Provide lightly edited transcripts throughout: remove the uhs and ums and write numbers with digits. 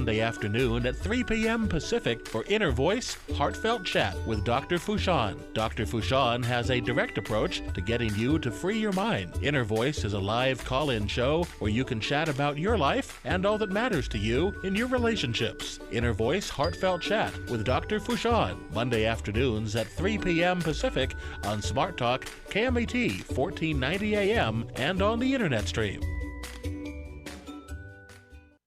Monday afternoon at 3 p.m. Pacific for Inner Voice Heartfelt Chat with Dr. Foojan. Dr. Foojan has a direct approach to getting you to free your mind. Inner Voice is a live call-in show where you can chat about your life and all that matters to you in your relationships. Inner Voice Heartfelt Chat with Dr. Foojan, Monday afternoons at 3 p.m. Pacific on Smart Talk, KMET 1490 AM, and on the Internet stream.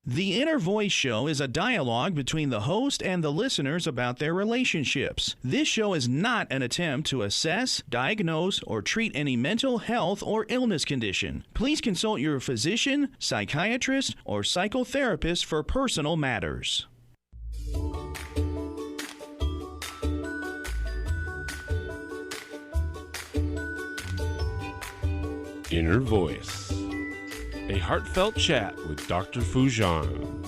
The Inner Voice Show is a dialogue between the host and the listeners about their relationships. This show is not an attempt to assess, diagnose, or treat any mental health or illness condition. Please consult your physician, psychiatrist, or psychotherapist for personal matters. Inner Voice, a heartfelt chat with Dr. Foojan.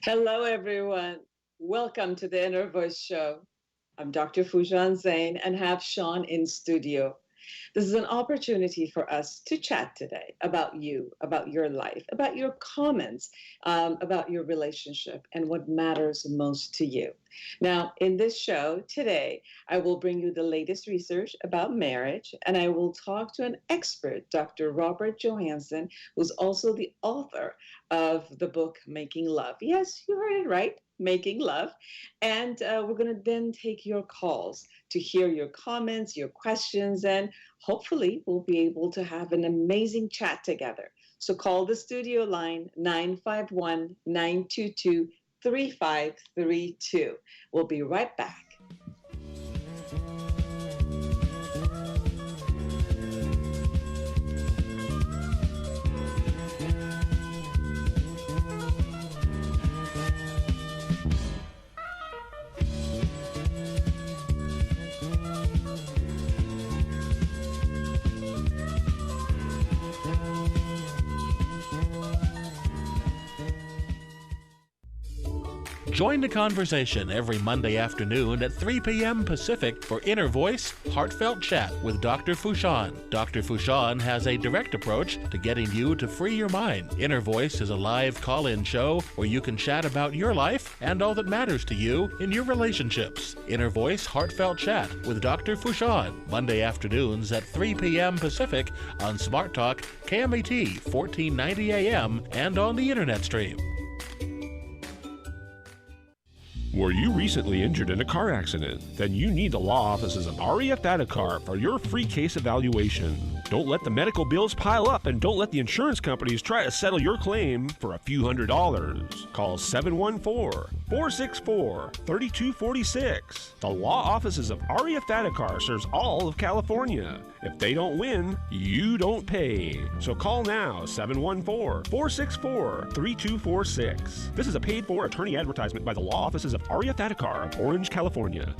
Hello, everyone. Welcome to the Inner Voice Show. I'm Dr. Foojan Zeine and have Sean in studio. This is an opportunity for us to chat today about you, about your life, about your comments, about your relationship, and what matters most to you. Now, in this show today, I will bring you the latest research about marriage, and I will talk to an expert, Dr. Robert Johansen, who's also the author of the book, Making Love. Yes, you heard it right. Making Love. And we're going to then take your calls to hear your comments, your questions, and hopefully we'll be able to have an amazing chat together. So call the studio line 951-922-3532. We'll be right back. Join the conversation every Monday afternoon at 3 p.m. Pacific for Inner Voice Heartfelt Chat with Dr. Foojan. Dr. Foojan has a direct approach to getting you to free your mind. Inner Voice is a live call-in show where you can chat about your life and all that matters to you in your relationships. Inner Voice Heartfelt Chat with Dr. Foojan, Monday afternoons at 3 p.m. Pacific on Smart Talk, KMET 1490 AM, and on the Internet stream. Were you recently injured in a car accident? Then you need the law offices of Aria Thadakar for your free case evaluation. Don't let the medical bills pile up, and don't let the insurance companies try to settle your claim for a few $100s. Call 714-464-3246. The law offices of Aria Thadakar serves all of California. If they don't win, you don't pay. So call now, 714-464-3246. This is a paid-for attorney advertisement by the law offices of Aria Thadakar of Orange, California.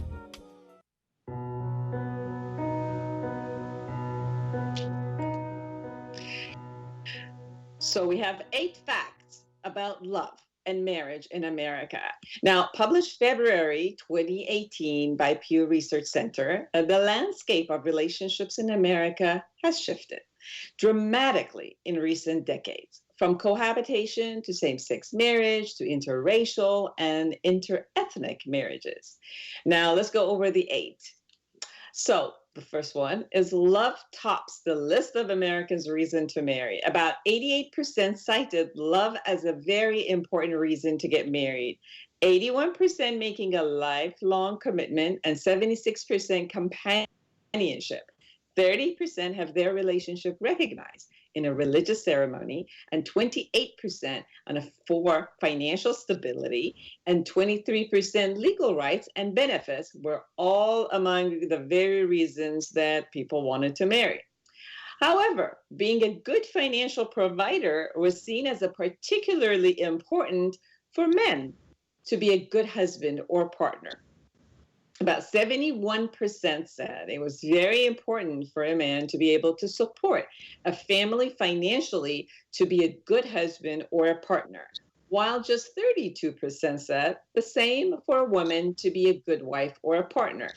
So we have 8 facts about love and marriage in America. Now, published February 2018 by Pew Research Center, the landscape of relationships in America has shifted dramatically in recent decades, from cohabitation to same-sex marriage to interracial and interethnic marriages. Now, let's go over the 8. So, the first one is love tops the list of Americans' reason to marry. About 88% cited love as a very important reason to get married. 81% making a lifelong commitment and 76% companionship. 30% have their relationship recognized in a religious ceremony, and 28% for financial stability, and 23% legal rights and benefits were all among the very reasons that people wanted to marry. However, being a good financial provider was seen as a particularly important for men to be a good husband or partner. About 71% said it was very important for a man to be able to support a family financially to be a good husband or a partner, while just 32% said the same for a woman to be a good wife or a partner.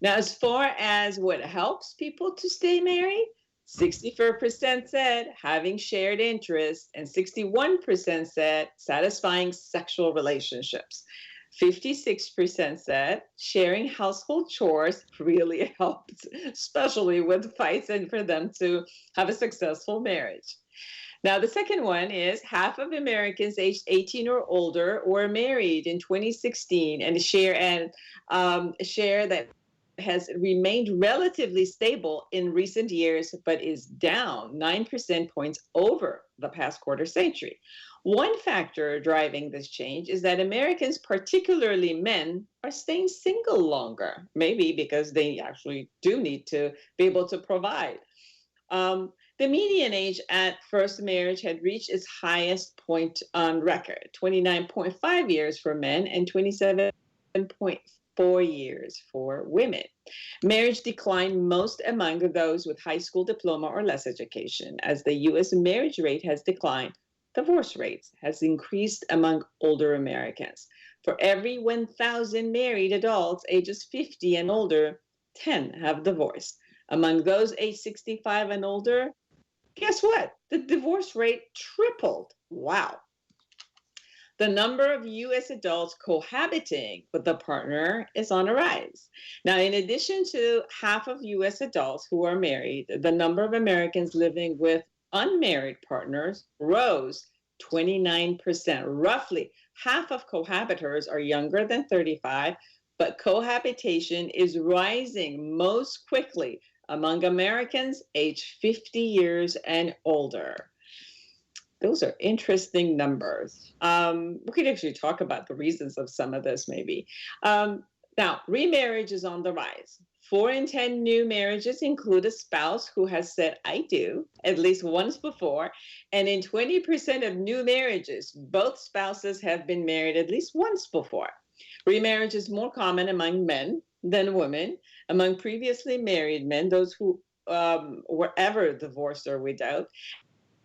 Now, as far as what helps people to stay married, 64% said having shared interests, and 61% said satisfying sexual relationships. 56% said sharing household chores really helped, especially with fights and for them to have a successful marriage. Now, the second one is half of Americans aged 18 or older were married in 2016, and share that has remained relatively stable in recent years, but is down 9% points over the past quarter century. One factor driving this change is that Americans, particularly men, are staying single longer, maybe because they actually do need to be able to provide. The median age at first marriage had reached its highest point on record, 29.5 years for men and 27.4 years for women. Marriage declined most among those with high school diploma or less education. As the U.S. marriage rate has declined, divorce rates has increased among older Americans. For every 1,000 married adults ages 50 and older, 10 have divorced. Among those age 65 and older, guess what? The divorce rate tripled. Wow. The number of U.S. adults cohabiting with a partner is on a rise. Now, in addition to half of U.S. adults who are married, the number of Americans living with unmarried partners rose 29%. Roughly half of cohabitors are younger than 35, but cohabitation is rising most quickly among Americans aged 50 years and older. Those are interesting numbers. We could actually talk about the reasons of some of this maybe. Now, remarriage is on the rise. 4 in 10 new marriages include a spouse who has said, I do, at least once before. And in 20% of new marriages, both spouses have been married at least once before. Remarriage is more common among men than women. Among previously married men, those who were ever divorced or widowed,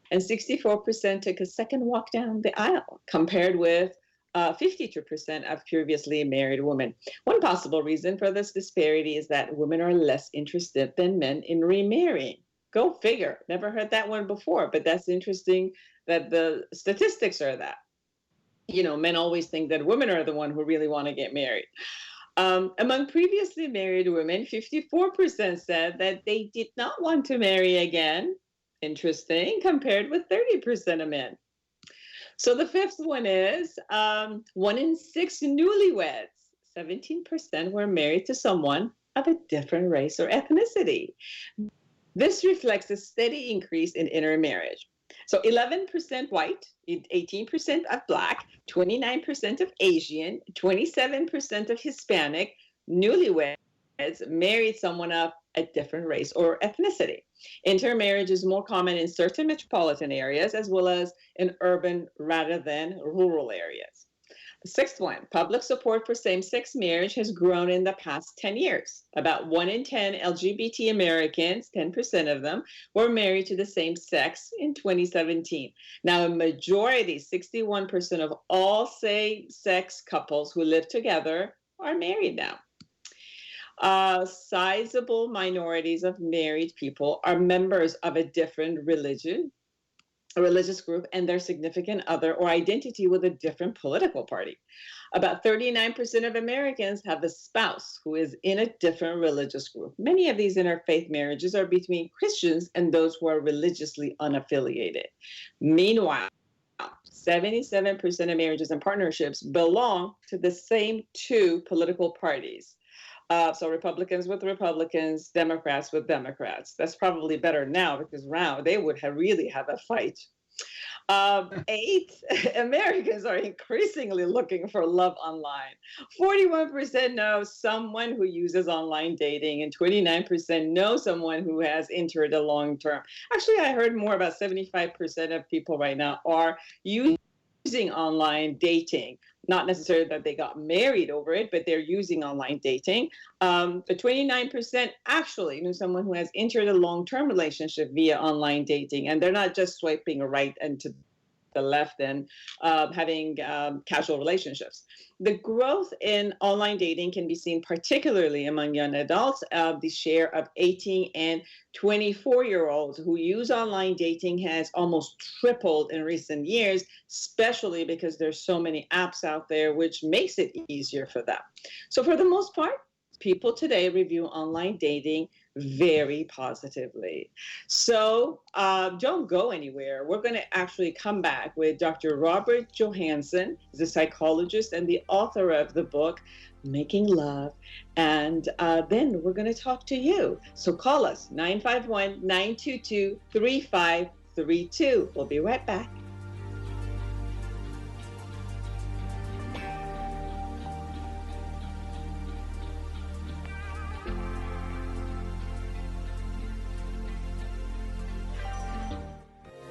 and 64% took a second walk down the aisle, compared with 52% of previously married women. One possible reason for this disparity is that women are less interested than men in remarrying. Go figure. Never heard that one before, but that's interesting that the statistics are that. You know, men always think that women are the one who really want to get married. Among previously married women, 54% said that they did not want to marry again. Interesting, compared with 30% of men. So the fifth one is 1 in 6 newlyweds, 17% were married to someone of a different race or ethnicity. This reflects a steady increase in intermarriage. So 11% white, 18% of Black, 29% of Asian, 27% of Hispanic newlyweds married someone of a different race or ethnicity. Intermarriage is more common in certain metropolitan areas as well as in urban rather than rural areas. The sixth one, public support for same-sex marriage has grown in the past 10 years. About 1 in 10 LGBT Americans, 10% of them, were married to the same sex in 2017. Now, a majority, 61% of all same-sex couples who live together are married now. Sizable minorities of married people are members of a different religion, a religious group, and their significant other or identity with a different political party. About 39% of Americans have a spouse who is in a different religious group. Many of these interfaith marriages are between Christians and those who are religiously unaffiliated. Meanwhile, 77% of marriages and partnerships belong to the same 2 political parties. So Republicans with Republicans, Democrats with Democrats. That's probably better now because now they would really have a fight. 8, Americans are increasingly looking for love online. 41% know someone who uses online dating, and 29% know someone who has entered a long-term. Actually, I heard more about 75% of people right now are using online dating. Not necessarily that they got married over it, but they're using online dating. But 29% actually knew someone who has entered a long-term relationship via online dating, and they're not just swiping right into the left and having casual relationships. The growth in online dating can be seen particularly among young adults. The share of 18 and 24-year-olds who use online dating has almost tripled in recent years, especially because there's so many apps out there, which makes it easier for them. So for the most part, people today review online dating very positively. So don't go anywhere. We're going to actually come back with Dr. Robert Johansen. He's a psychologist and the author of the book, Making Love. And then we're going to talk to you. So call us, 951-922-3532. We'll be right back.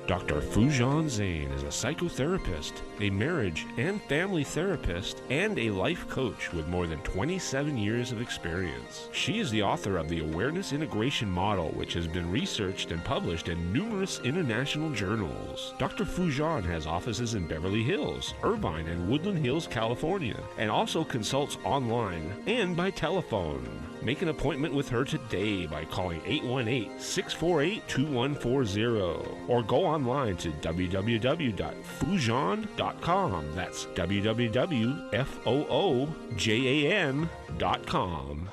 Dr. Foojan Zeine is a psychotherapist, a marriage and family therapist, and a life coach with more than 27 years of experience. She is the author of the Awareness Integration Model, which has been researched and published in numerous international journals. Dr. Foojan has offices in Beverly Hills, Irvine, and Woodland Hills, California, and also consults online and by telephone. Make an appointment with her today by calling 818-648-2140 or go online to www.foojan.com. That's www.foojan.com.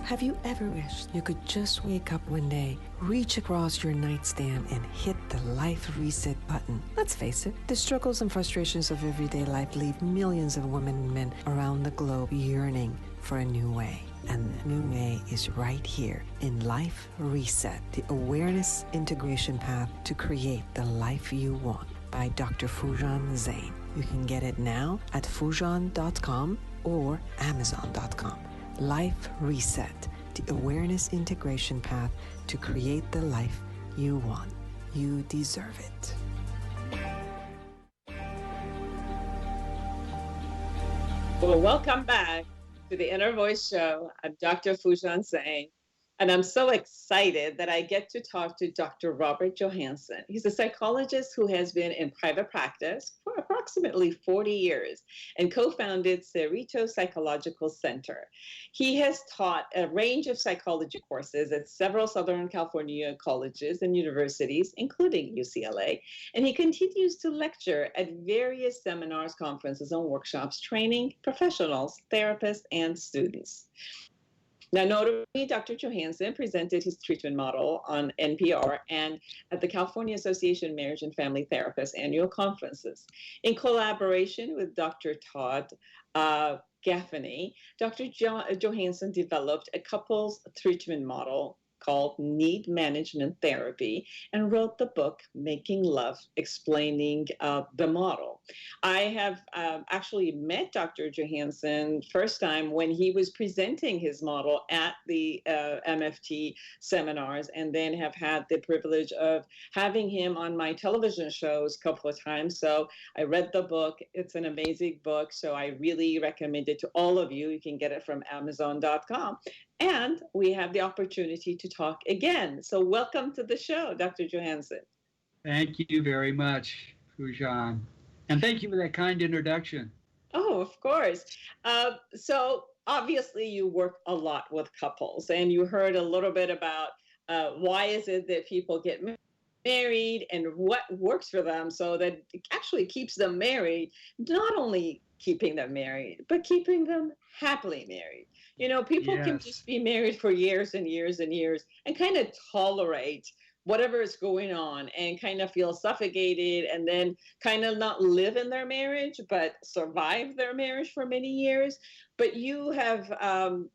Have you ever wished you could just wake up one day, reach across your nightstand, and hit the life reset button? Let's face it, the struggles and frustrations of everyday life leave millions of women and men around the globe yearning for a new way. And the new way is right here in Life Reset, the awareness integration path to create the life you want by Dr. Foojan Zeine. You can get it now at Foojan.com or Amazon.com. Life Reset, the awareness integration path to create the life you want. You deserve it. Well, welcome back to the Inner Voice Show. I'm Dr. Foojan Zeine, and I'm so excited that I get to talk to Dr. Robert Johansen. He's a psychologist who has been in private practice for approximately 40 years and co-founded Cerrito Psychological Center. He has taught a range of psychology courses at several Southern California colleges and universities, including UCLA, and he continues to lecture at various seminars, conferences, and workshops, training professionals, therapists, and students. Now, notably, Dr. Johansen presented his treatment model on NPR and at the California Association of Marriage and Family Therapists annual conferences. In collaboration with Dr. Todd Gaffney, Dr. Johansen developed a couples treatment model called Need Management Therapy and wrote the book Making Love, explaining the model. I have actually met Dr. Johansen first time when he was presenting his model at the MFT seminars, and then have had the privilege of having him on my television shows a couple of times. So I read the book. It's an amazing book, so I really recommend it to all of you. You can get it from Amazon.com. And we have the opportunity to talk again. So welcome to the show, Dr. Johansen. Thank you very much, Foojan. And thank you for that kind introduction. Oh, of course. So obviously you work a lot with couples, and you heard a little bit about why is it that people get married and what works for them so that it actually keeps them married, not only keeping them married, but keeping them happily married. You know, people can just be married for years and years and years and kind of tolerate whatever is going on and kind of feel suffocated and then kind of not live in their marriage, but survive their marriage for many years. But you have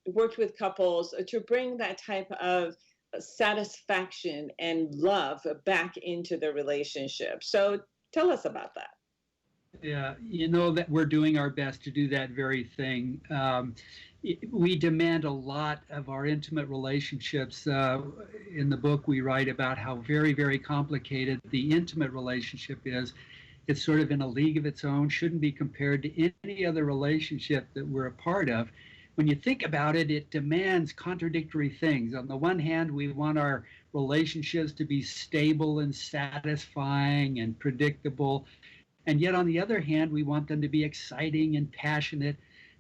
worked with couples to bring that type of satisfaction and love back into the relationship. So tell us about that. Yeah, you know that we're doing our best to do that very thing. We demand a lot of our intimate relationships. In the book, we write about how very, very complicated the intimate relationship is. It's sort of in a league of its own, shouldn't be compared to any other relationship that we're a part of. when you think about it, it demands contradictory things. On the one hand, we want our relationships to be stable and satisfying and predictable. And yet, on the other hand, we want them to be exciting and passionate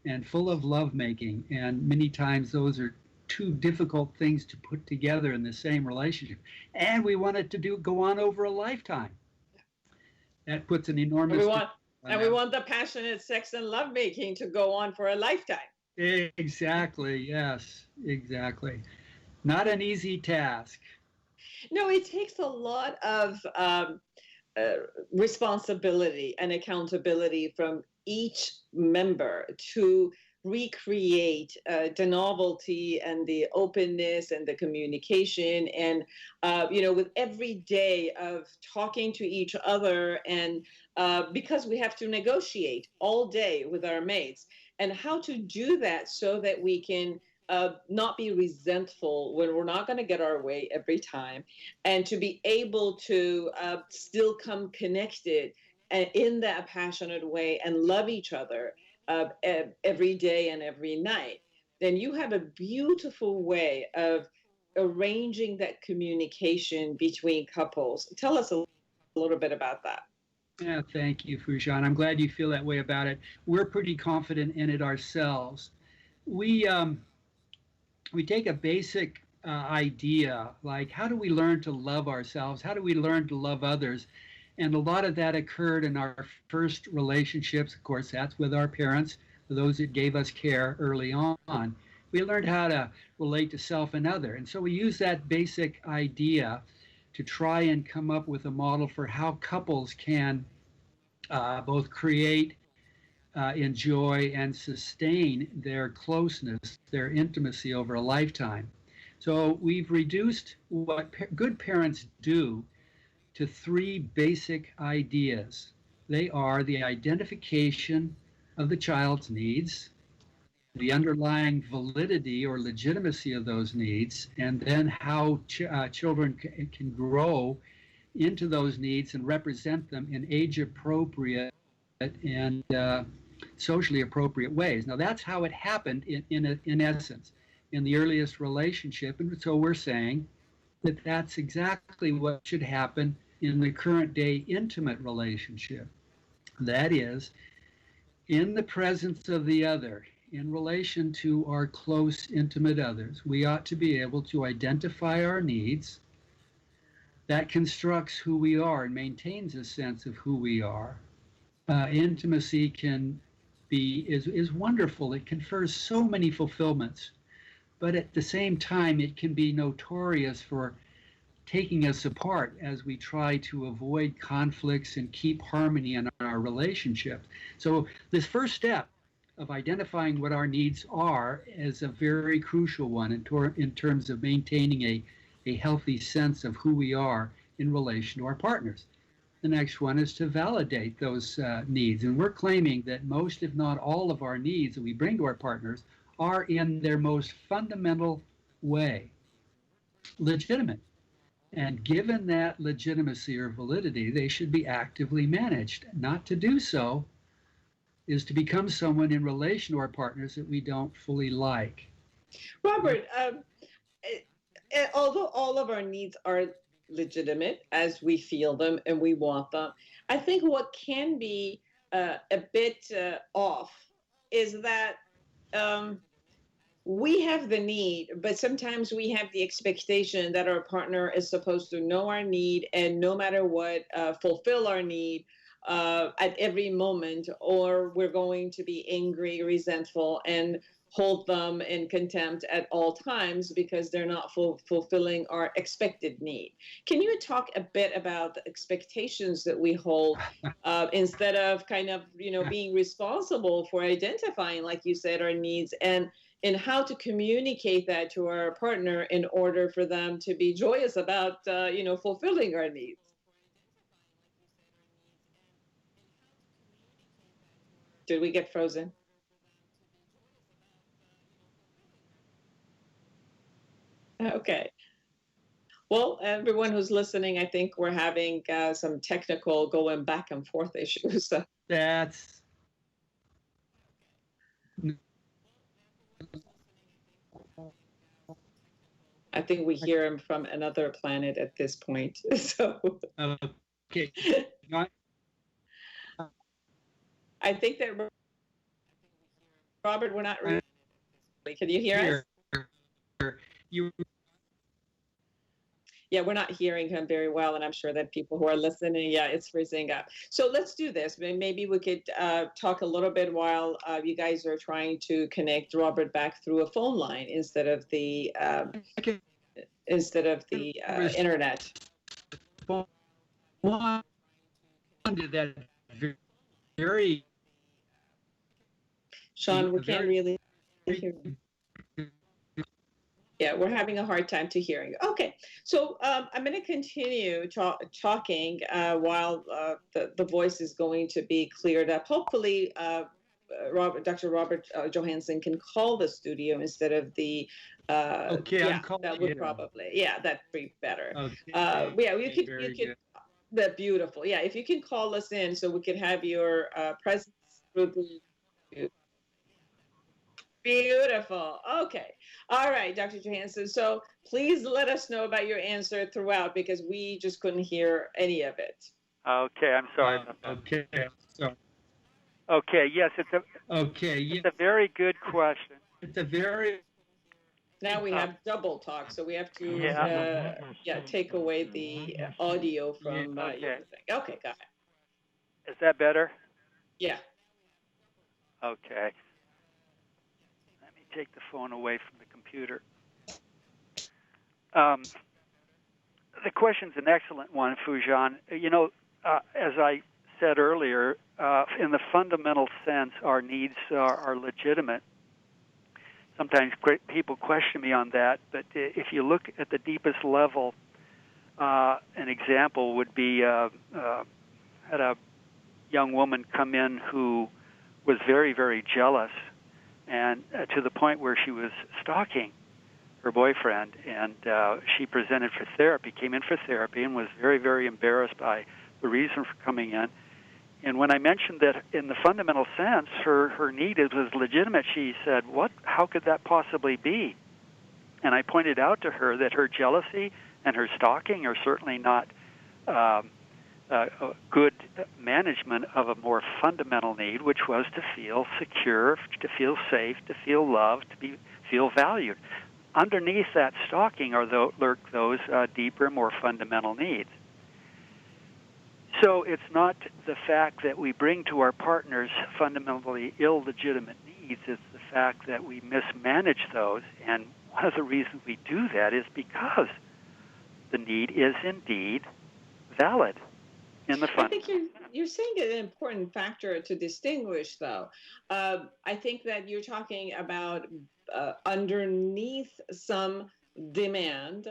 and full of lovemaking. And many times, those are two difficult things to put together in the same relationship. And we want it to go on over a lifetime. That puts an enormous... And we want the passionate sex and lovemaking to go on for a lifetime. Exactly. Yes, exactly. Not an easy task. No, it takes a lot of responsibility and accountability from each member to recreate the novelty and the openness and the communication. And, with every day of talking to each other, and because we have to negotiate all day with our mates, and how to do that so that we can not be resentful when we're not going to get our way every time, and to be able to still come connected in that passionate way and love each other every day and every night. Then you have a beautiful way of arranging that communication between couples. Tell us a little bit about that. Yeah, thank you, Foojan. I'm glad you feel that way about it. We're pretty confident in it ourselves. We take a basic idea, like how do we learn to love ourselves? How do we learn to love others? And a lot of that occurred in our first relationships. Of course, that's with our parents, those that gave us care early on. We learned how to relate to self and other. And so we use that basic idea to try and come up with a model for how couples can both create, enjoy, and sustain their closeness, their intimacy over a lifetime. So we've reduced what good parents do to three basic ideas. They are the identification of the child's needs, the underlying validity or legitimacy of those needs, and then how children can grow into those needs and represent them in age-appropriate and socially appropriate ways. Now, that's how it happened in essence, in the earliest relationship. And so we're saying that that's exactly what should happen in the current day intimate relationship. That is, in the presence of the other, in relation to our close, intimate others, we ought to be able to identify our needs. That constructs who we are and maintains a sense of who we are. Intimacy is wonderful. It confers so many fulfillments, but at the same time, it can be notorious for taking us apart as we try to avoid conflicts and keep harmony in our relationships. So this first step of identifying what our needs are is a very crucial one in terms of maintaining a healthy sense of who we are in relation to our partners. The next one is to validate those needs. And we're claiming that most, if not all, of our needs that we bring to our partners are in their most fundamental way legitimate. And given that legitimacy or validity, they should be actively managed. Not to do so is to become someone in relation to our partners that we don't fully like. Robert, although all of our needs are legitimate as we feel them and we want them, I think what can be a bit off is that we have the need, but sometimes we have the expectation that our partner is supposed to know our need and no matter what, fulfill our need at every moment, or we're going to be angry, resentful, and hold them in contempt at all times because they're not fulfilling our expected need. Can you talk a bit about the expectations that we hold instead of kind of, being responsible for identifying, like you said, our needs and how to communicate that to our partner in order for them to be joyous about, fulfilling our needs? Did we get frozen? Okay. Well, everyone who's listening, I think we're having some technical going back and forth issues. That's I think we hear him from another planet at this point. So Okay. I think that Robert, we're not really. Can you hear us? You Yeah, we're not hearing him very well, and I'm sure that people who are listening, yeah, it's freezing up. So let's do this. Maybe we could talk a little bit while you guys are trying to connect Robert back through a phone line instead of the internet. That very Sean, we can't really hear you. Yeah, we're having a hard time to hearing you. Okay, so I'm going to continue talking while the voice is going to be cleared up. Hopefully, Dr. Robert Johansen can call the studio instead of the. Okay, yeah, I'm calling that would you. probably, that'd be better. Okay. Yeah, you could. That's beautiful. Yeah, if you can call us in, so we could have your presence through the. Beautiful. Okay. All right, Dr. Johansen. So please let us know about your answer throughout because we just couldn't hear any of it. Okay, I'm sorry about that. Okay. So, okay, yes, it's a very good question. It's a very. Now we have double talk, so we have to take away the audio from your thing. Okay, got it. Is that better? Yeah. Okay. Let me take the phone away from the computer. The question's an excellent one, Foojan. You know, as I said earlier, in the fundamental sense, our needs are legitimate. Sometimes people question me on that, but if you look at the deepest level, an example would be had a young woman come in who was very, very jealous, and to the point where she was stalking her boyfriend, and she presented for therapy, came in for therapy, and was very, very embarrassed by the reason for coming in. And when I mentioned that in the fundamental sense, her need was legitimate, she said, "What? How could that possibly be?" And I pointed out to her that her jealousy and her stalking are certainly not good management of a more fundamental need, which was to feel secure, to feel safe, to feel loved, to feel valued. Underneath that stalking lurk those deeper, more fundamental needs. So it's not the fact that we bring to our partners fundamentally illegitimate needs, it's the fact that we mismanage those, and one of the reasons we do that is because the need is indeed valid in the I think you're saying an important factor to distinguish, though. I think that you're talking about underneath some demand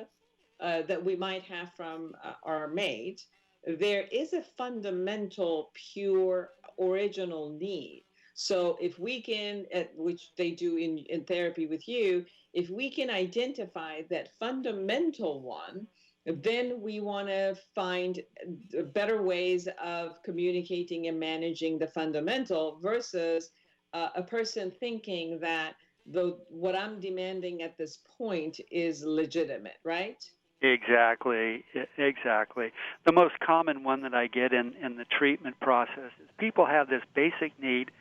that we might have from our mate, there is a fundamental, pure, original need. So if we can, which they do in therapy with you, if we can identify that fundamental one, then we want to find better ways of communicating and managing the fundamental versus a person thinking that what I'm demanding at this point is legitimate, right? Exactly. The most common one that I get in the treatment process is people have this basic need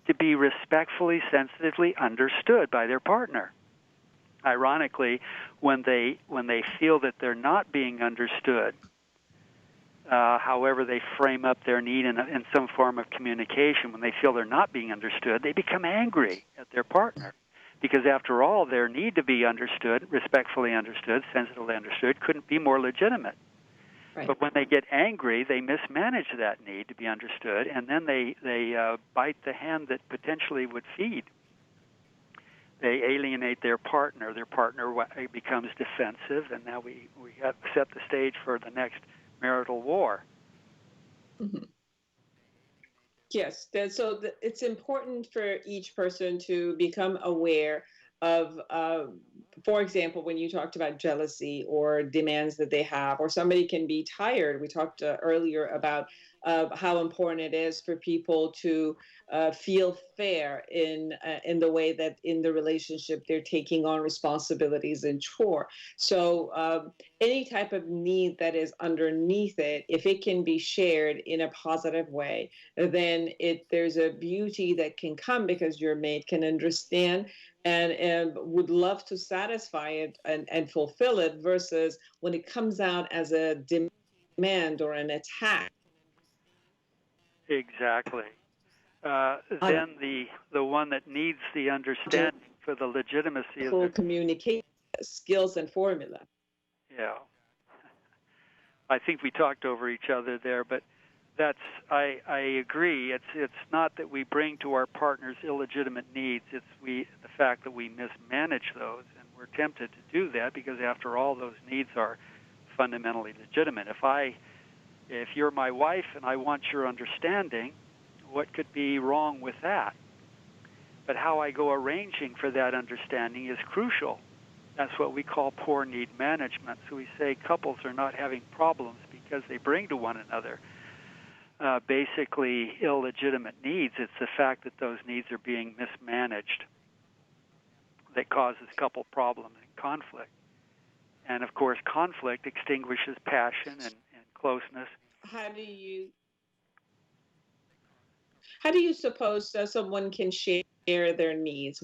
to be respectfully, sensitively understood by their partner. Ironically, when they feel that they're not being understood, however they frame up their need in some form of communication, when they feel they're not being understood, they become angry at their partner. Because after all, their need to be understood, respectfully understood, sensitively understood, couldn't be more legitimate. Right. But when they get angry, they mismanage that need to be understood, and then they bite the hand that potentially would feed. They alienate their partner. Their partner becomes defensive, and now we have set the stage for the next marital war. Mm-hmm. Yes, so it's important for each person to become aware of, for example, when you talked about jealousy or demands that they have, or somebody can be tired. We talked earlier about how important it is for people to feel fair in the way that in the relationship they're taking on responsibilities and chore. So any type of need that is underneath it, if it can be shared in a positive way, then there's a beauty that can come because your mate can understand and would love to satisfy it and fulfill it, versus when it comes out as a demand or an attack. Exactly. Then the one that needs the understanding for the legitimacy of their communication skills and formula. Yeah. I think we talked over each other there, but I agree. It's not that we bring to our partners illegitimate needs. It's the fact that we mismanage those, and we're tempted to do that because after all, those needs are fundamentally legitimate. If you're my wife and I want your understanding, what could be wrong with that? But how I go arranging for that understanding is crucial. That's what we call poor need management. So we say couples are not having problems because they bring to one another basically illegitimate needs. It's the fact that those needs are being mismanaged that causes couple problems and conflict. And of course, conflict extinguishes passion and closeness. How do you suppose someone can share their needs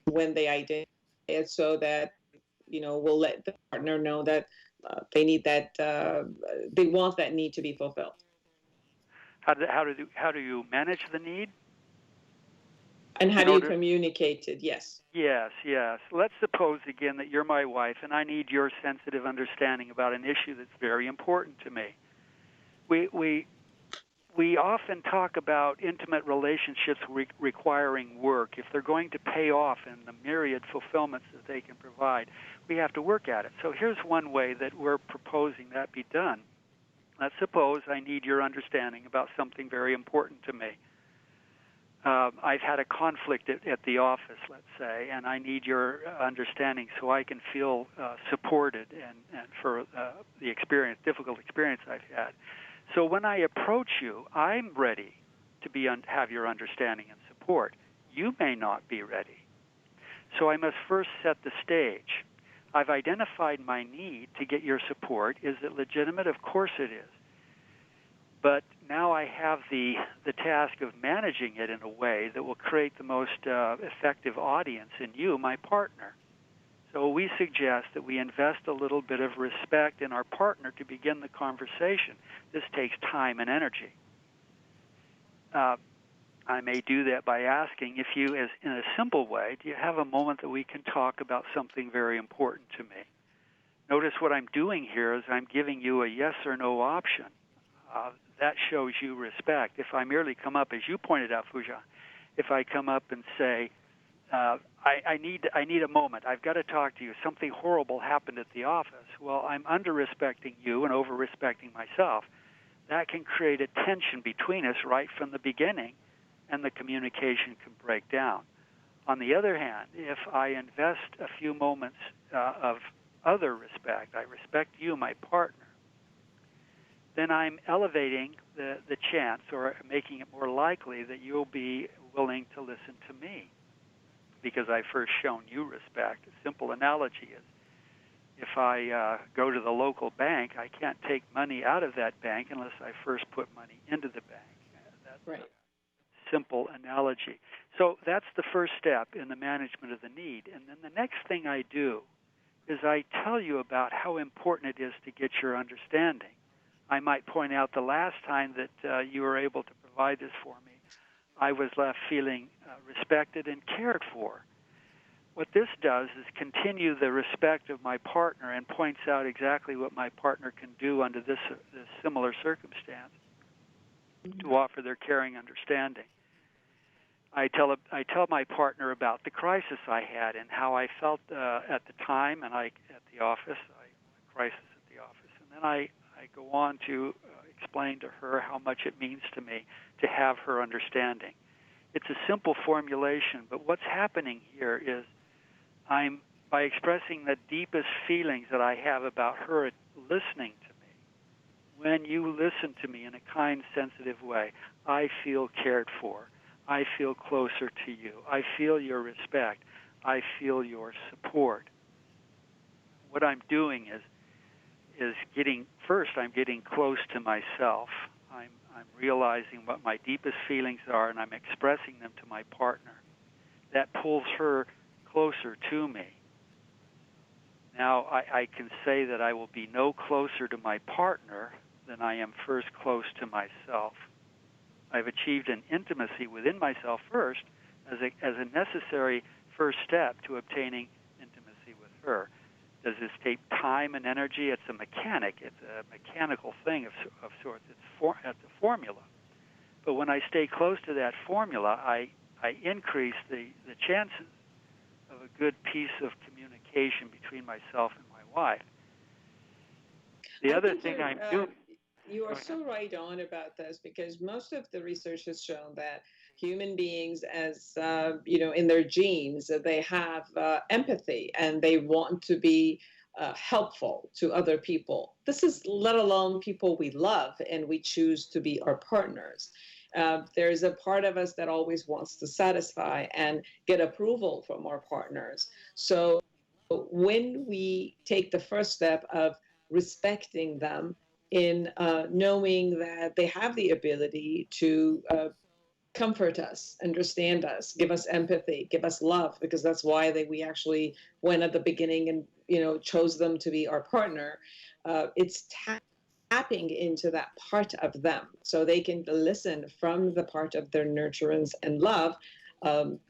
when they identify it, so that will let the partner know that they need that they want that need to be fulfilled? How do you manage the need? And how do you communicate it? Yes. Yes. Let's suppose again that you're my wife and I need your sensitive understanding about an issue that's very important to me. We often talk about intimate relationships requiring work. If they're going to pay off in the myriad fulfillments that they can provide, we have to work at it. So here's one way that we're proposing that be done. Let's suppose I need your understanding about something very important to me. I've had a conflict at the office, let's say, and I need your understanding so I can feel supported and for the difficult experience I've had. So when I approach you, I'm ready to have your understanding and support. You may not be ready. So I must first set the stage. I've identified my need to get your support. Is it legitimate? Of course it is. But now I have the task of managing it in a way that will create the most effective audience in you, my partner. So we suggest that we invest a little bit of respect in our partner to begin the conversation. This takes time and energy. I may do that by asking if you, in a simple way, do you have a moment that we can talk about something very important to me? Notice what I'm doing here is I'm giving you a yes or no option. That shows you respect. If I merely come up, as you pointed out, Foojan, if I come up and say, I need a moment. I've got to talk to you. Something horrible happened at the office. Well, I'm under-respecting you and over-respecting myself. That can create a tension between us right from the beginning, and the communication can break down. On the other hand, if I invest a few moments of other respect, I respect you, my partner, then I'm elevating the chance or making it more likely that you'll be willing to listen to me because I've first shown you respect. A simple analogy is if I go to the local bank, I can't take money out of that bank unless I first put money into the bank. That's right. A simple analogy. So that's the first step in the management of the need. And then the next thing I do is I tell you about how important it is to get your understanding. I might point out the last time that you were able to provide this for me, I was left feeling respected and cared for. What this does is continue the respect of my partner and points out exactly what my partner can do under this similar circumstance to offer their caring understanding. I tell my partner about the crisis I had and how I felt at the time and at the office, a crisis at the office, and then I go on to explain to her how much it means to me to have her understanding. It's a simple formulation, but what's happening here is I'm by expressing the deepest feelings that I have about her listening to me. When you listen to me in a kind, sensitive way, I feel cared for. I feel closer to you. I feel your respect. I feel your support. What I'm doing is I'm getting close to myself. I'm realizing what my deepest feelings are, and I'm expressing them to my partner. That pulls her closer to me. Now, I can say that I will be no closer to my partner than I am first close to myself. I've achieved an intimacy within myself first as a necessary first step to obtaining intimacy with her. Does this take time and energy? It's a mechanical thing of sorts. It's a formula. But when I stay close to that formula, I increase the chances of a good piece of communication between myself and my wife. The other thing I'm doing... You are so right on about this, because most of the research has shown that human beings, as in their genes, they have empathy and they want to be helpful to other people. This is let alone people we love and we choose to be our partners. There's a part of us that always wants to satisfy and get approval from our partners. So when we take the first step of respecting them, in knowing that they have the ability to comfort us, understand us, give us empathy, give us love, because that's why we actually went at the beginning and chose them to be our partner. It's tapping into that part of them so they can listen from the part of their nurturance and love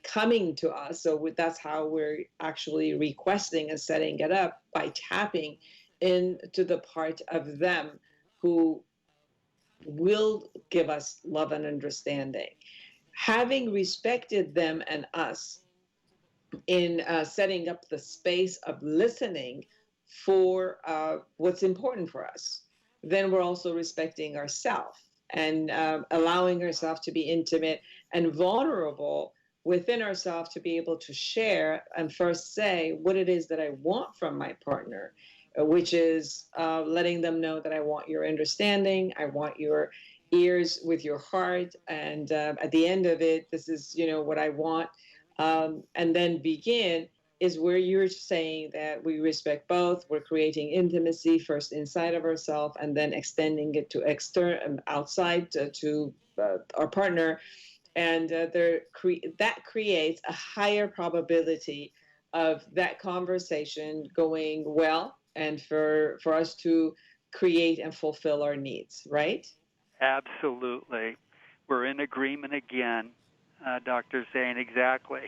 coming to us. So that's how we're actually requesting and setting it up, by tapping into the part of them who will give us love and understanding. Having respected them and us in setting up the space of listening for what's important for us, then we're also respecting ourselves and allowing ourselves to be intimate and vulnerable within ourselves, to be able to share and first say what it is that I want from my partner, which is letting them know that I want your understanding, I want your ears with your heart, and at the end of it, this is what I want, and then begin is where you're saying that we respect both. We're creating intimacy first inside of ourselves, and then extending it to outside to our partner, and that creates a higher probability of that conversation going well, and for us to create and fulfill our needs, right? Absolutely. We're in agreement again, Dr. Zeine, exactly.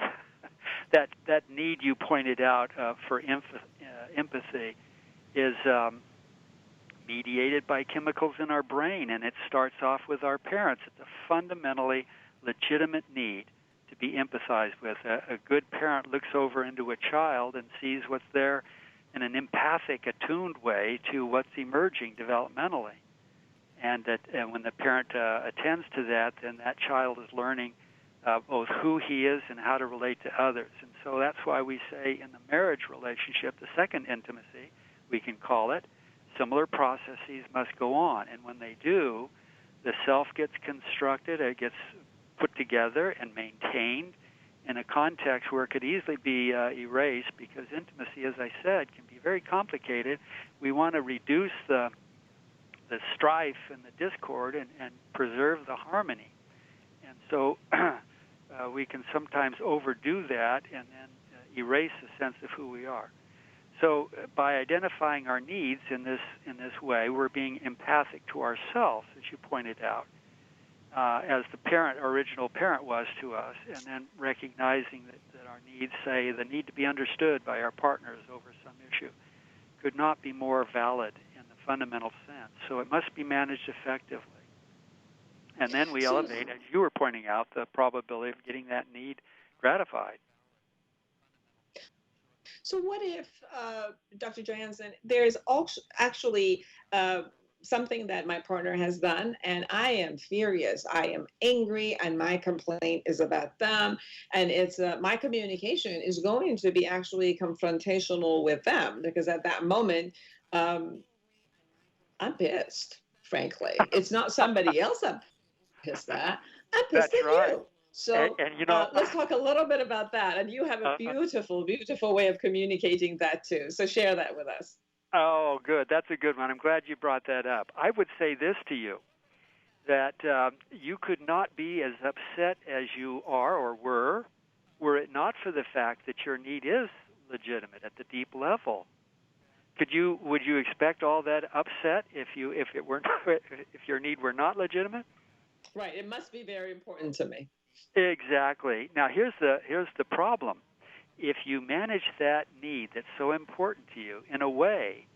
That need you pointed out for empathy is mediated by chemicals in our brain, and it starts off with our parents. It's a fundamentally legitimate need to be empathized with. A good parent looks over into a child and sees what's there in an empathic, attuned way to what's emerging developmentally. And when the parent attends to that, then that child is learning both who he is and how to relate to others. And so that's why we say in the marriage relationship, the second intimacy, we can call it, similar processes must go on. And when they do, the self gets constructed, it gets put together and maintained in a context where it could easily be erased, because intimacy, as I said, can be very complicated. We want to reduce the strife and the discord and preserve the harmony. And so we can sometimes overdo that and then erase the sense of who we are. So by identifying our needs in this way, we're being empathic to ourselves, as you pointed out, as the original parent was to us, and then recognizing that our needs, say the need to be understood by our partners over some issue, could not be more valid in the fundamental sense. So it must be managed effectively. And then we elevate, as you were pointing out, the probability of getting that need gratified. So what if, Dr. Johansen, there's also actually something that my partner has done, and I am furious. I am angry, and my complaint is about them. And it's my communication is going to be actually confrontational with them, because at that moment, um, I'm pissed, frankly. It's not somebody else I'm pissed at. I'm pissed That's at right. you. So And you know, let's talk a little bit about that. And you have a beautiful, beautiful way of communicating that too. So share that with us. oh, good. That's a good one. I'm glad you brought that up. I would say this to you, that you could not be as upset as you are or were it not for the fact that your need is legitimate at the deep level. Would you expect all that upset if it weren't if your need were not legitimate? Right. It must be very important to me. Exactly. Now here's the problem. If you manage that need that's so important to you in a way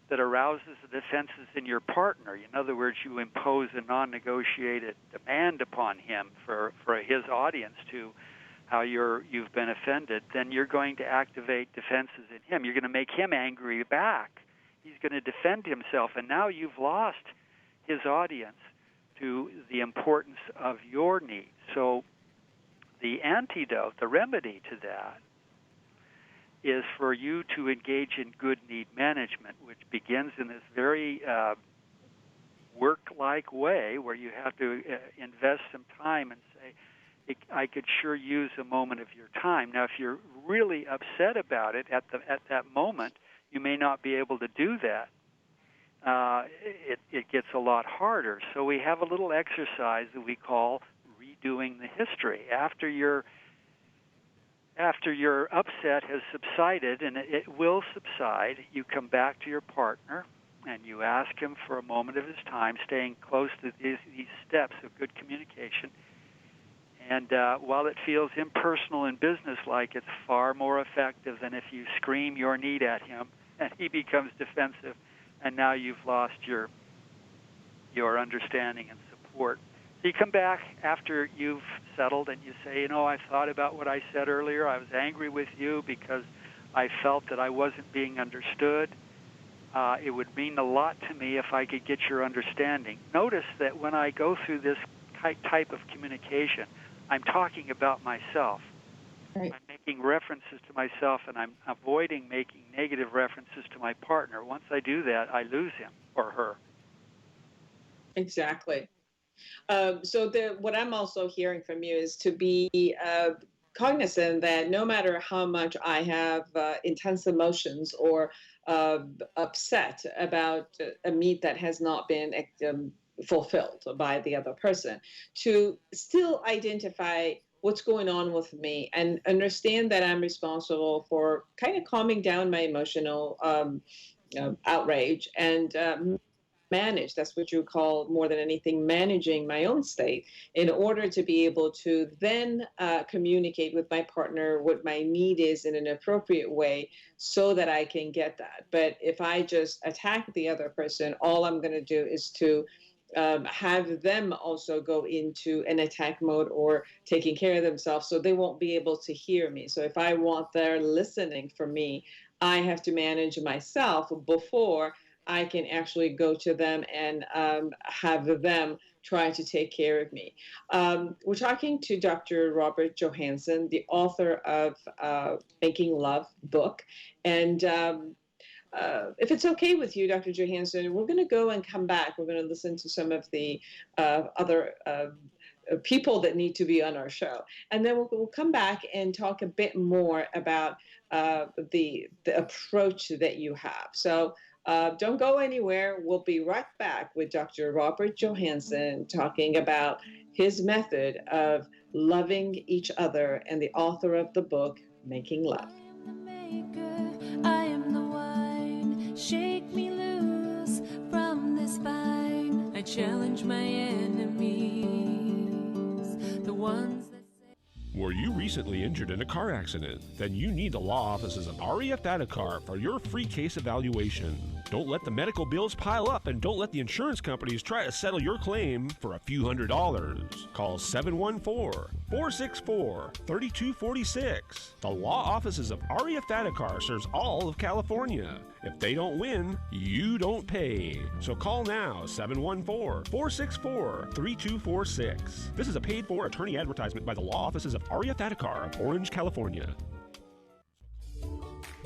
that arouses the defenses in your partner, in other words, you impose a non-negotiated demand upon him for his audience to how you've been offended, then you're going to activate defenses in him. You're going to make him angry back. He's going to defend himself, and now you've lost his audience to the importance of your needs. So the antidote, the remedy to that, is for you to engage in good need management, which begins in this very work-like way where you have to invest some time and say, I could sure use a moment of your time. Now, if you're really upset about it at that moment, you may not be able to do that. It gets a lot harder. So we have a little exercise that we call redoing the history. After your upset has subsided, and it will subside, you come back to your partner and you ask him for a moment of his time, staying close to these steps of good communication. And while it feels impersonal and businesslike, it's far more effective than if you scream your need at him and he becomes defensive, and now you've lost your understanding and support. So you come back after you've settled and you say, I thought about what I said earlier. I was angry with you because I felt that I wasn't being understood. It would mean a lot to me if I could get your understanding. Notice that when I go through this type of communication, I'm talking about myself. Right. I'm making references to myself, and I'm avoiding making negative references to my partner. Once I do that, I lose him or her. Exactly. So what I'm also hearing from you is to be cognizant that no matter how much I have intense emotions or upset about a need that has not been fulfilled by the other person, to still identify what's going on with me and understand that I'm responsible for kind of calming down my emotional outrage and manage, that's what you call more than anything, managing my own state in order to be able to then communicate with my partner what my need is in an appropriate way so that I can get that. But if I just attack the other person, all I'm going to do is to have them also go into an attack mode or taking care of themselves, so they won't be able to hear me. So if I want their listening from me, I have to manage myself before I can actually go to them and have them try to take care of me. We're talking to Dr. Robert Johansen, the author of Making Love book. And if it's okay with you, Dr. Johansen, we're going to go and come back. We're going to listen to some of the other people that need to be on our show. And then we'll come back and talk a bit more about the approach that you have. So don't go anywhere. We'll be right back with Dr. Robert Johansen talking about his method of loving each other and the author of the book, Making Love. I am the wine, shake me loose from this vine. I challenge my enemies, the ones that say... Were you recently injured in a car accident? Then you need the law offices of REF Car for your free case evaluation. Don't let the medical bills pile up, and don't let the insurance companies try to settle your claim for a few $100s. Call 714 464-3246. The law offices of Aria Thadakar serves all of California. If they don't win, you don't pay. So call now, 714-464-3246. This is a paid-for attorney advertisement by the law offices of Aria Thadakar of Orange, California.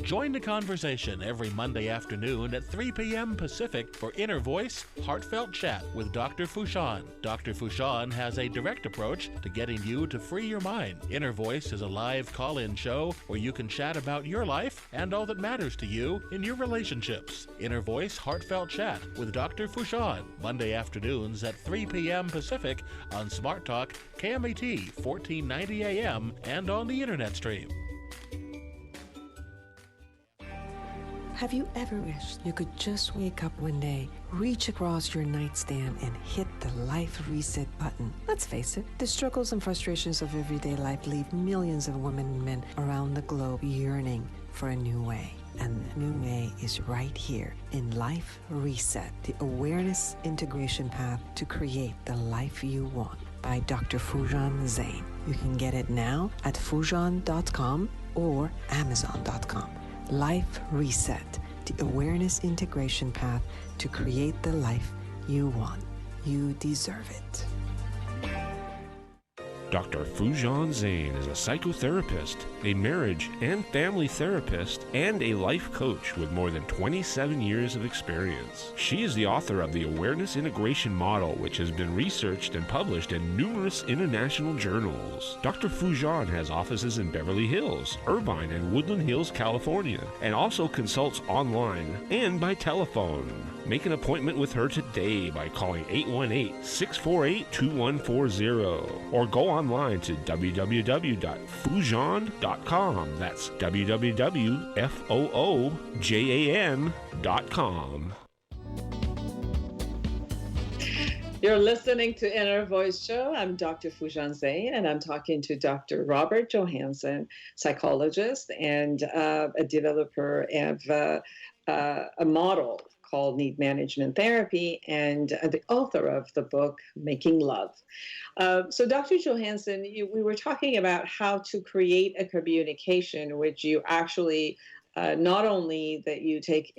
Join the conversation every Monday afternoon at 3 p.m. Pacific for Inner Voice, Heartfelt Chat with Dr. Foojan. Dr. Foojan has a direct approach to getting you to free your mind. Inner Voice is a live call-in show where you can chat about your life and all that matters to you in your relationships. Inner Voice, Heartfelt Chat with Dr. Foojan, Monday afternoons at 3 p.m. Pacific on Smart Talk, KMET 1490 AM, and on the Internet stream. Have you ever wished you could just wake up one day, reach across your nightstand, and hit the life reset button? Let's face it, the struggles and frustrations of everyday life leave millions of women and men around the globe yearning for a new way. And the new way is right here in Life Reset, the awareness integration path to create the life you want, by Dr. Foojan Zeine. You can get it now at Foojan.com or Amazon.com. Life Reset, the awareness integration path to create the life you want. You deserve it. Dr. Foojan Zeine is a psychotherapist, a marriage and family therapist, and a life coach with more than 27 years of experience. She is the author of the Awareness Integration Model, which has been researched and published in numerous international journals. Dr. Foojan has offices in Beverly Hills, Irvine, and Woodland Hills, California, and also consults online and by telephone. Make an appointment with her today by calling 818-648-2140 or go online to www.foojan.com. That's www.foojan.com. You're listening to Inner Voice Show. I'm Dr. Foojan Zeine, and I'm talking to Dr. Robert Johansen, psychologist and a developer of a model called Need Management Therapy, and the author of the book Making Love. So Dr. Johansen, we were talking about how to create a communication which you actually, not only that you take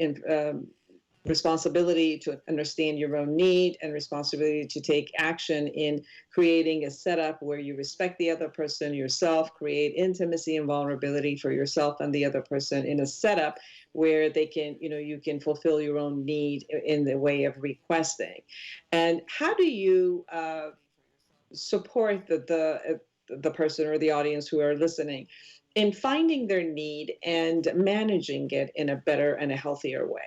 responsibility to understand your own need and responsibility to take action in creating a setup where you respect the other person, yourself, create intimacy and vulnerability for yourself and the other person in a setup where they can, you can fulfill your own need in the way of requesting. And how do you support the person or the audience who are listening in finding their need and managing it in a better and a healthier way?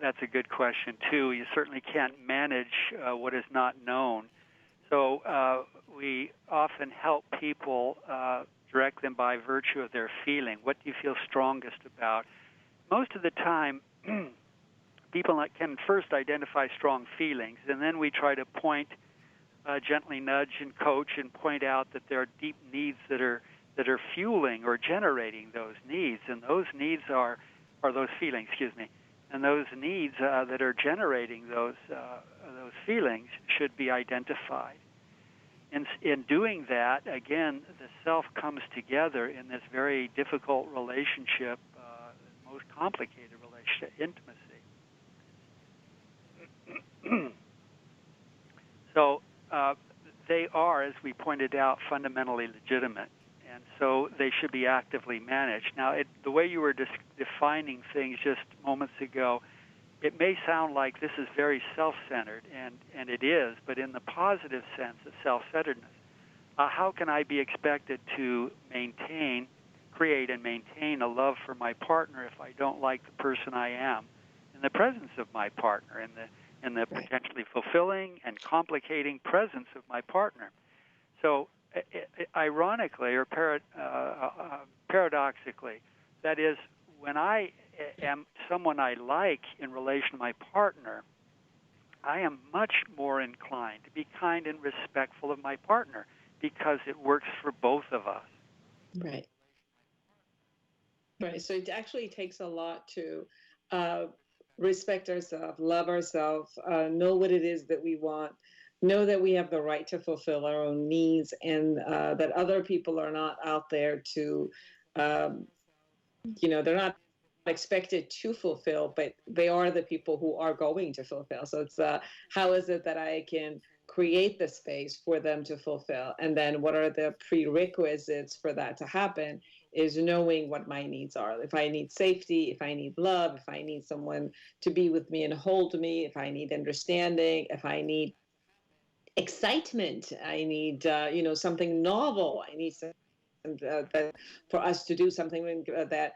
That's a good question too. You certainly can't manage what is not known. So we often help people direct them by virtue of their feeling. What do you feel strongest about? Most of the time, people can first identify strong feelings, and then we try to point, gently nudge and coach and point out that there are deep needs that are fueling or generating those needs, and those needs are those feelings, and those needs that are generating those feelings should be identified. In doing that, again, the self comes together in this very difficult relationship, most complicated relationship, intimacy. So they are, as we pointed out, fundamentally legitimate, and so they should be actively managed. Now, the way you were defining things just moments ago, it may sound like this is very self-centered, and it is, but in the positive sense of self-centeredness. How can I be expected to create and maintain a love for my partner if I don't like the person I am in the presence of my partner, in the potentially fulfilling and complicating presence of my partner? So, ironically or paradoxically, that is, when I am someone I like in relation to my partner, I am much more inclined to be kind and respectful of my partner because it works for both of us. Right. Right. So it actually takes a lot to respect ourselves, love ourselves, know what it is that we want, know that we have the right to fulfill our own needs, and that other people are not out there to, um, they're not expected to fulfill, but they are the people who are going to fulfill. So it's how is it that I can create the space for them to fulfill? And then what are the prerequisites for that to happen is knowing what my needs are. If I need safety, if I need love, if I need someone to be with me and hold me, if I need understanding, if I need excitement, I need something novel, I need some that for us to do something that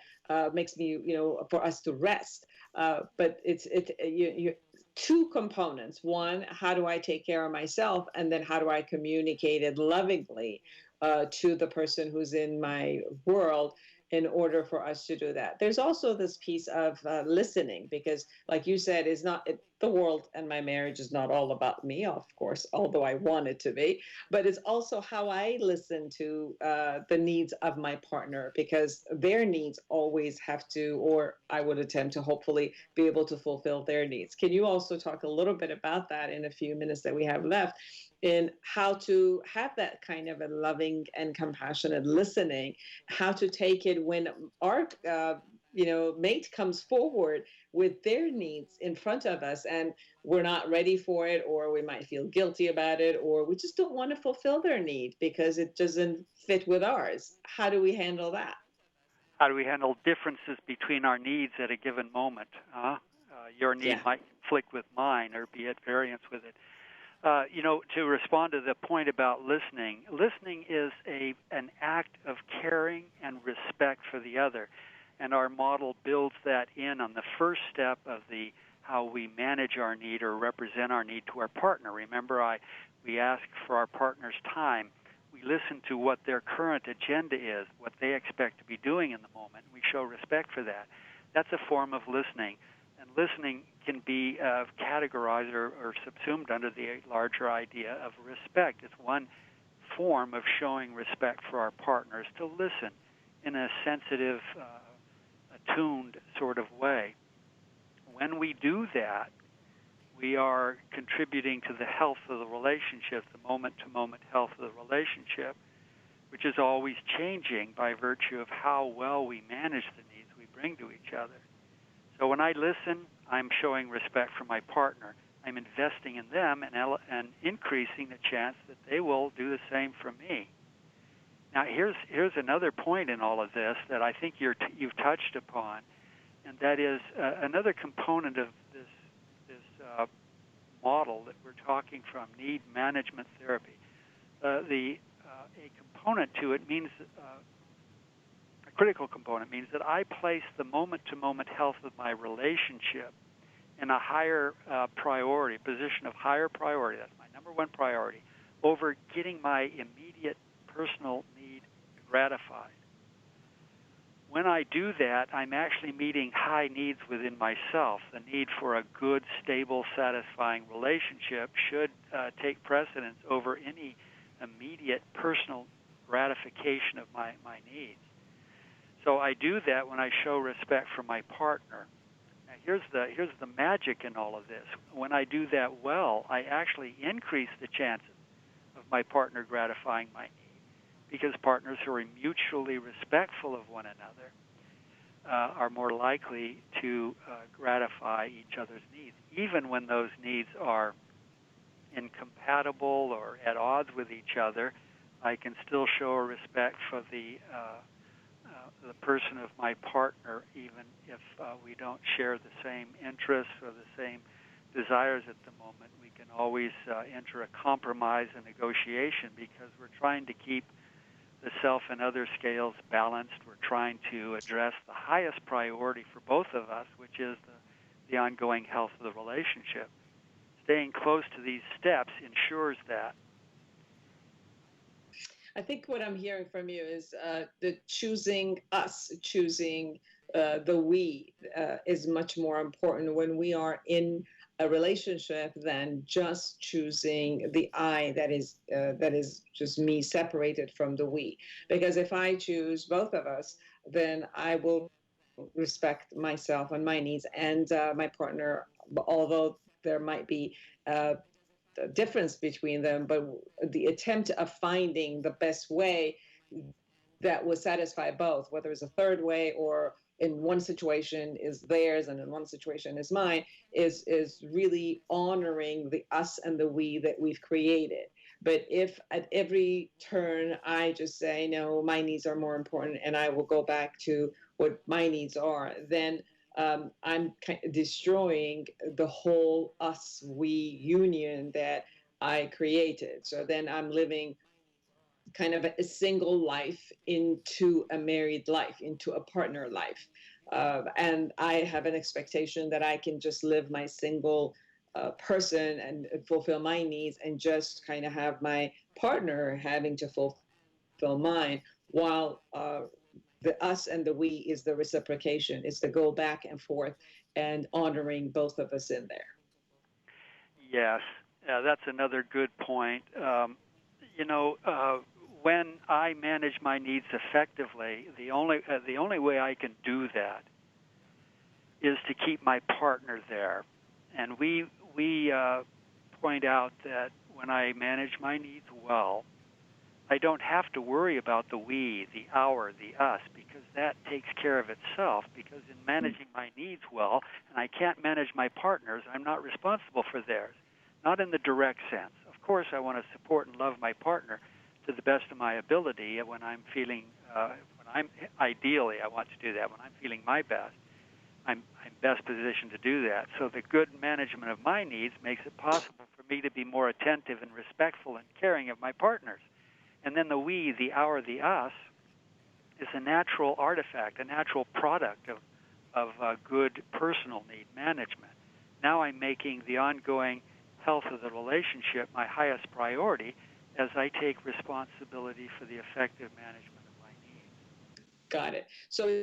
makes me, for us to rest. But you two components. One, how do I take care of myself, and then how do I communicate it lovingly to the person who's in my world in order for us to do that. There's also this piece of listening, because like you said, is not the world and my marriage is not all about me, of course, although I want it to be, but it's also how I listen to the needs of my partner, because their needs always have to, or I would attempt to hopefully be able to fulfill their needs. Can you also talk a little bit about that in a few minutes that we have left, in how to have that kind of a loving and compassionate listening, how to take it when our mate comes forward with their needs in front of us and we're not ready for it, or we might feel guilty about it, or we just don't want to fulfill their need because it doesn't fit with ours. How do we handle that? How do we handle differences between our needs at a given moment? Your need might conflict with mine or be at variance with it. To respond to the point about listening is an act of caring and respect for the other. And our model builds that in on the first step of how we manage our need or represent our need to our partner. Remember, we ask for our partner's time. We listen to what their current agenda is, what they expect to be doing in the moment. We show respect for that. That's a form of listening. And listening can be categorized or subsumed under the larger idea of respect. It's one form of showing respect for our partners, to listen in a sensitive, attuned sort of way. When we do that, we are contributing to the health of the relationship, the moment-to-moment health of the relationship, which is always changing by virtue of how well we manage the needs we bring to each other. So when I listen, I'm showing respect for my partner. I'm investing in them and increasing the chance that they will do the same for me. Now, here's another point in all of this that I think you've touched upon, and that is another component of this model that we're talking from, need management therapy. A component to it means a critical component means that I place the moment-to-moment health of my relationship in a higher priority, position of higher priority. That's my number one priority, over getting my immediate personal need gratified. When I do that, I'm actually meeting high needs within myself. The need for a good, stable, satisfying relationship should take precedence over any immediate personal gratification of my needs. So I do that when I show respect for my partner. Now here's the magic in all of this. When I do that well, I actually increase the chances of my partner gratifying my needs, because partners who are mutually respectful of one another are more likely to gratify each other's needs, even when those needs are incompatible or at odds with each other. I can still show a respect for the person of my partner, even if we don't share the same interests or the same desires at the moment. We can always enter a compromise and negotiation, because we're trying to keep the self and other scales balanced. We're trying to address the highest priority for both of us, which is the ongoing health of the relationship. Staying close to these steps ensures that. I think what I'm hearing from you is the choosing the we is much more important when we are in a relationship than just choosing the I that is just me separated from the we. Because if I choose both of us, then I will respect myself and my needs and my partner, although there might be difference between them, but the attempt of finding the best way that will satisfy both, whether it's a third way or in one situation is theirs and in one situation is mine, is really honoring the us and the we that we've created. But if at every turn I just say, no, my needs are more important and I will go back to what my needs are, then I'm kind of destroying the whole us we union that I created. So then I'm living kind of a single life into a married life, into a partner life. And I have an expectation that I can just live my single person and fulfill my needs and just kind of have my partner having to fulfill mine, while the us and the we is the reciprocation. It's the go back and forth and honoring both of us in there. Yes, that's another good point. When I manage my needs effectively, the only way I can do that is to keep my partner there. And we point out that when I manage my needs well, I don't have to worry about the we, the our, the us, because that takes care of itself. Because in managing my needs well, and I can't manage my partners, I'm not responsible for theirs, not in the direct sense. Of course, I want to support and love my partner to the best of my ability when I'm feeling, ideally, I want to do that. When I'm feeling my best, I'm best positioned to do that. So the good management of my needs makes it possible for me to be more attentive and respectful and caring of my partners. And then the we, the our, the us, is a natural artifact, a natural product of good personal need management. Now I'm making the ongoing health of the relationship my highest priority as I take responsibility for the effective management of my needs. Got it. So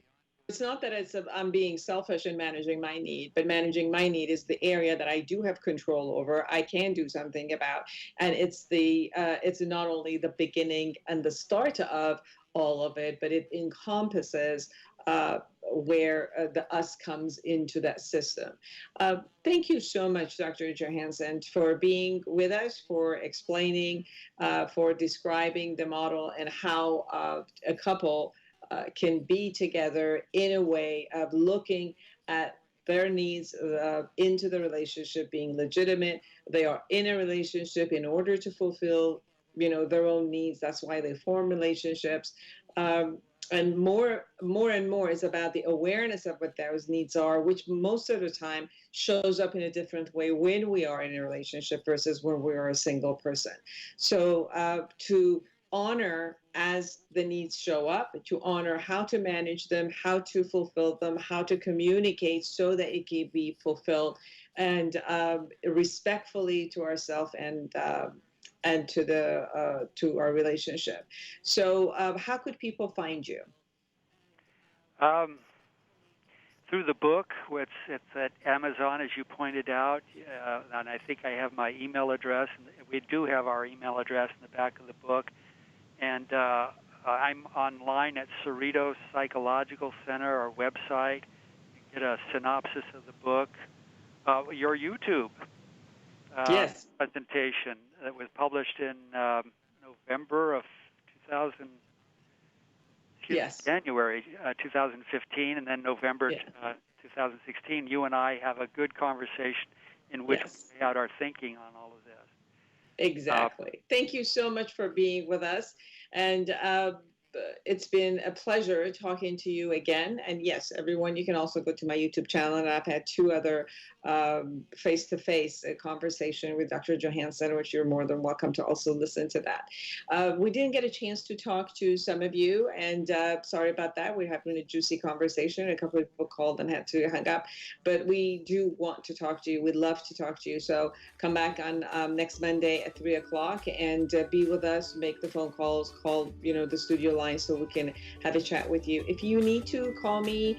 it's not that I'm being selfish in managing my need, but managing my need is the area that I do have control over. I can do something about, and it's not only the beginning and the start of all of it, but it encompasses where the us comes into that system. Thank you so much, Dr. Johansen, for being with us, for explaining, for describing the model and how a couple can be together in a way of looking at their needs into the relationship being legitimate. They are in a relationship in order to fulfill, their own needs. That's why they form relationships. And more and more is about the awareness of what those needs are, which most of the time shows up in a different way when we are in a relationship versus when we are a single person. So to honor as the needs show up, to honor how to manage them, how to fulfill them, how to communicate so that it can be fulfilled, and respectfully to ourselves and to our relationship. So how could people find you? Through the book, it's at Amazon, as you pointed out, and I think I have my email address. And we do have our email address in the back of the book. And I'm online at Cerritos Psychological Center, our website. You get a synopsis of the book. Your YouTube Yes. presentation that was published in November of 2000. Yes. January 2015, and then November 2016. You and I have a good conversation in which we lay out our thinking on all of this. Exactly. Thank you so much for being with us. And it's been a pleasure talking to you again. And yes, everyone, you can also go to my YouTube channel. And I've had 2 other face-to-face conversation with Dr. Johansen, which you're more than welcome to also listen to that. We didn't get a chance to talk to some of you, and sorry about that. We're having a juicy conversation. A couple of people called and had to hang up, but we do want to talk to you. We'd love to talk to you. So come back on next Monday at 3 o'clock and be with us, make the phone calls, call the studio line so we can have a chat with you. If you need to, call me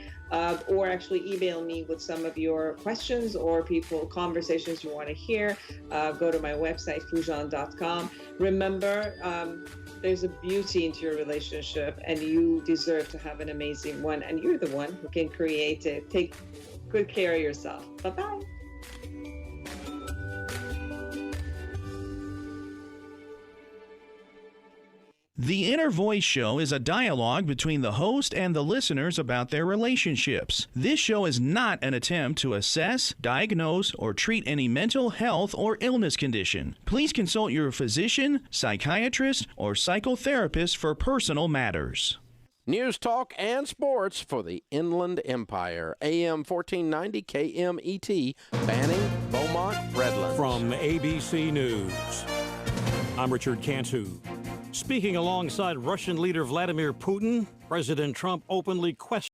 or actually email me with some of your questions or conversations you want to hear. Go to my website, Foojan.com. Remember, there's a beauty into your relationship, and you deserve to have an amazing one, and you're the one who can create it. Take good care of yourself. Bye-bye. The Inner Voice Show is a dialogue between the host and the listeners about their relationships. This show is not an attempt to assess, diagnose, or treat any mental health or illness condition. Please consult your physician, psychiatrist, or psychotherapist for personal matters. News, talk, and sports for the Inland Empire. AM 1490 KMET, Banning, Beaumont, Redlands. From ABC News, I'm Richard Cantu. Speaking alongside Russian leader Vladimir Putin, President Trump openly questioned